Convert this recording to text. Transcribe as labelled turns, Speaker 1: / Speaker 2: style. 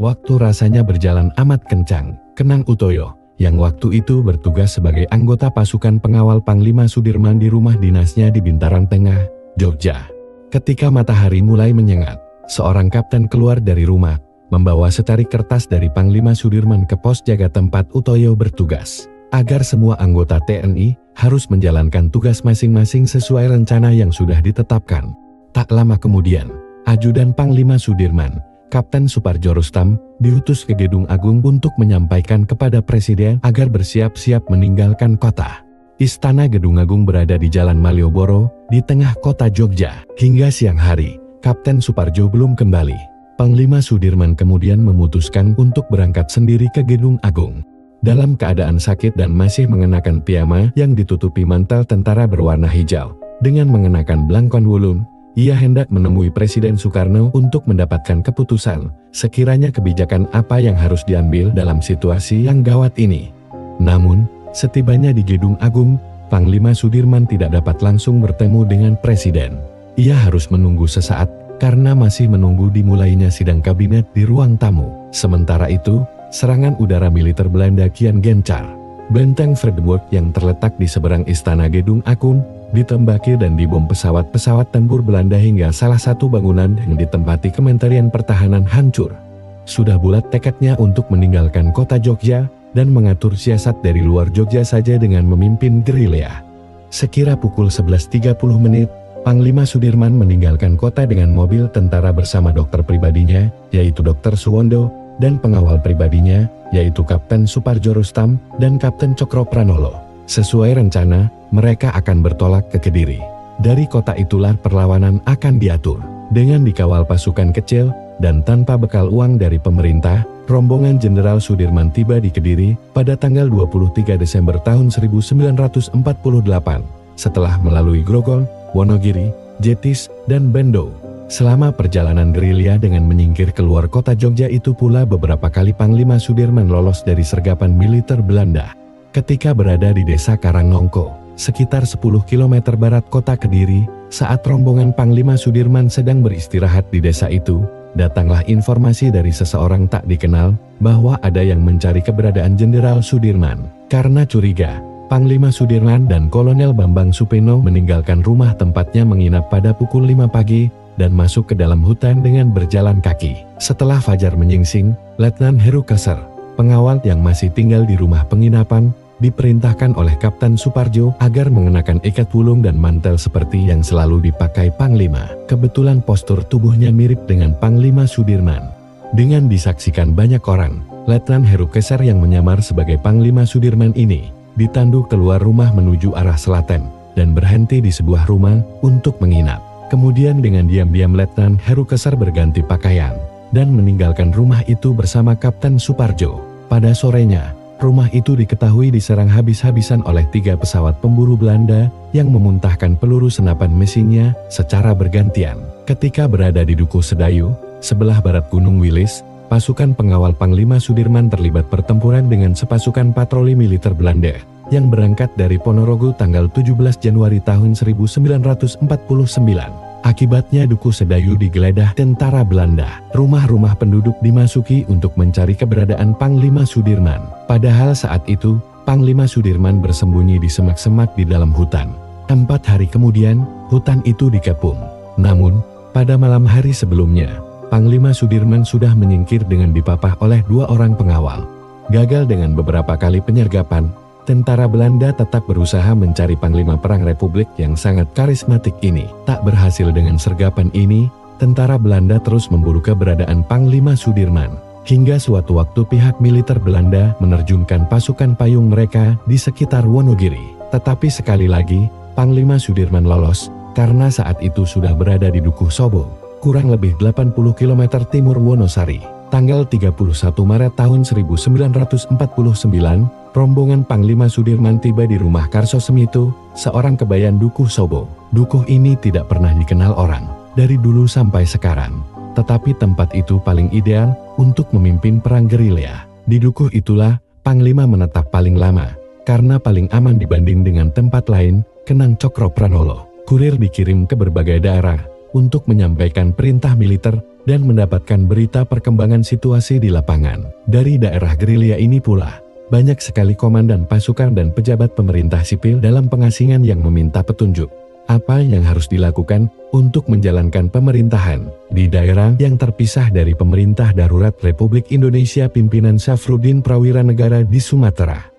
Speaker 1: Waktu rasanya berjalan amat kencang, kenang Utoyo, yang waktu itu bertugas sebagai anggota pasukan pengawal Panglima Sudirman di rumah dinasnya di Bintarang Tengah, Jogja. Ketika matahari mulai menyengat, seorang kapten keluar dari rumah, membawa secari kertas dari Panglima Sudirman ke pos jaga tempat Utoyo bertugas, agar semua anggota TNI harus menjalankan tugas masing-masing sesuai rencana yang sudah ditetapkan. Tak lama kemudian, Ajudan Panglima Sudirman, Kapten Suparjo Rustam, diutus ke Gedung Agung untuk menyampaikan kepada Presiden agar bersiap-siap meninggalkan kota. Istana Gedung Agung berada di Jalan Malioboro, di tengah kota Jogja. Hingga siang hari, Kapten Suparjo belum kembali. Panglima Sudirman kemudian memutuskan untuk berangkat sendiri ke Gedung Agung. Dalam keadaan sakit dan masih mengenakan piyama yang ditutupi mantel tentara berwarna hijau, dengan mengenakan blangkon wulung, ia hendak menemui Presiden Soekarno untuk mendapatkan keputusan, sekiranya kebijakan apa yang harus diambil dalam situasi yang gawat ini. Namun, setibanya di Gedung Agung, Panglima Sudirman tidak dapat langsung bertemu dengan Presiden. Ia harus menunggu sesaat, karena masih menunggu dimulainya sidang kabinet di ruang tamu. Sementara itu, serangan udara militer Belanda kian gencar. Benteng Frederik yang terletak di seberang istana Gedung Agung ditembaki dan dibom pesawat-pesawat tempur Belanda hingga salah satu bangunan yang ditempati Kementerian Pertahanan hancur. Sudah bulat tekadnya untuk meninggalkan kota Jogja dan mengatur siasat dari luar Jogja saja dengan memimpin gerilya. Sekira pukul 11.30 menit, Panglima Sudirman meninggalkan kota dengan mobil tentara bersama dokter pribadinya, yaitu Dr. Suwondo, dan pengawal pribadinya, yaitu Kapten Suparjo Rustam dan Kapten Cokro Pranolo. Sesuai rencana, mereka akan bertolak ke Kediri. Dari kota itulah perlawanan akan diatur. Dengan dikawal pasukan kecil dan tanpa bekal uang dari pemerintah, rombongan Jenderal Sudirman tiba di Kediri pada tanggal 23 Desember tahun 1948, setelah melalui Grogol, Wonogiri, Jetis, dan Bendo. Selama perjalanan gerilya dengan menyingkir keluar kota Jogja itu pula beberapa kali Panglima Sudirman lolos dari sergapan militer Belanda. Ketika berada di desa Karangnongko, sekitar 10 km barat kota Kediri, saat rombongan Panglima Sudirman sedang beristirahat di desa itu, datanglah informasi dari seseorang tak dikenal, bahwa ada yang mencari keberadaan Jenderal Sudirman. Karena curiga, Panglima Sudirman dan Kolonel Bambang Supeno meninggalkan rumah tempatnya menginap pada pukul 5 pagi, dan masuk ke dalam hutan dengan berjalan kaki. Setelah fajar menyingsing, Letnan Heru Keser, pengawal yang masih tinggal di rumah penginapan, diperintahkan oleh Kapten Suparjo agar mengenakan ikat wulung dan mantel seperti yang selalu dipakai Panglima. Kebetulan postur tubuhnya mirip dengan Panglima Sudirman. Dengan disaksikan banyak orang, Letnan Heru Keser yang menyamar sebagai Panglima Sudirman ini, ditandu keluar rumah menuju arah selatan, dan berhenti di sebuah rumah untuk menginap. Kemudian dengan diam-diam Letnan Heru Keser berganti pakaian, dan meninggalkan rumah itu bersama Kapten Suparjo. Pada sorenya, rumah itu diketahui diserang habis-habisan oleh 3 pesawat pemburu Belanda yang memuntahkan peluru senapan mesinnya secara bergantian. Ketika berada di Dukuh Sedayu, sebelah barat Gunung Wilis, pasukan pengawal Panglima Sudirman terlibat pertempuran dengan sepasukan patroli militer Belanda yang berangkat dari Ponorogo tanggal 17 Januari tahun 1949. Akibatnya Dukuh Sedayu digeledah tentara Belanda. Rumah-rumah penduduk dimasuki untuk mencari keberadaan Panglima Sudirman. Padahal saat itu, Panglima Sudirman bersembunyi di semak-semak di dalam hutan. 4 hari kemudian, hutan itu dikepung. Namun, pada malam hari sebelumnya, Panglima Sudirman sudah menyingkir dengan dipapah oleh 2 orang pengawal. Gagal dengan beberapa kali penyergapan, tentara Belanda tetap berusaha mencari Panglima Perang Republik yang sangat karismatik ini. Tak berhasil dengan sergapan ini, tentara Belanda terus memburu keberadaan Panglima Sudirman. Hingga suatu waktu pihak militer Belanda menerjunkan pasukan payung mereka di sekitar Wonogiri. Tetapi sekali lagi, Panglima Sudirman lolos, karena saat itu sudah berada di Dukuh Sobo, kurang lebih 80 km timur Wonosari. Tanggal 31 Maret tahun 1949, rombongan Panglima Sudirman tiba di rumah Karso Semito, seorang kebayan Dukuh Sobo. Dukuh ini tidak pernah dikenal orang, dari dulu sampai sekarang. Tetapi tempat itu paling ideal untuk memimpin perang gerilya. Di Dukuh itulah, Panglima menetap paling lama, karena paling aman dibanding dengan tempat lain, Kenang Cokro Pranolo. Kurir dikirim ke berbagai daerah, untuk menyampaikan perintah militer, dan mendapatkan berita perkembangan situasi di lapangan. Dari daerah gerilya ini pula, banyak sekali komandan pasukan dan pejabat pemerintah sipil dalam pengasingan yang meminta petunjuk apa yang harus dilakukan untuk menjalankan pemerintahan di daerah yang terpisah dari pemerintah darurat Republik Indonesia pimpinan Syafruddin Prawira Negara di Sumatera.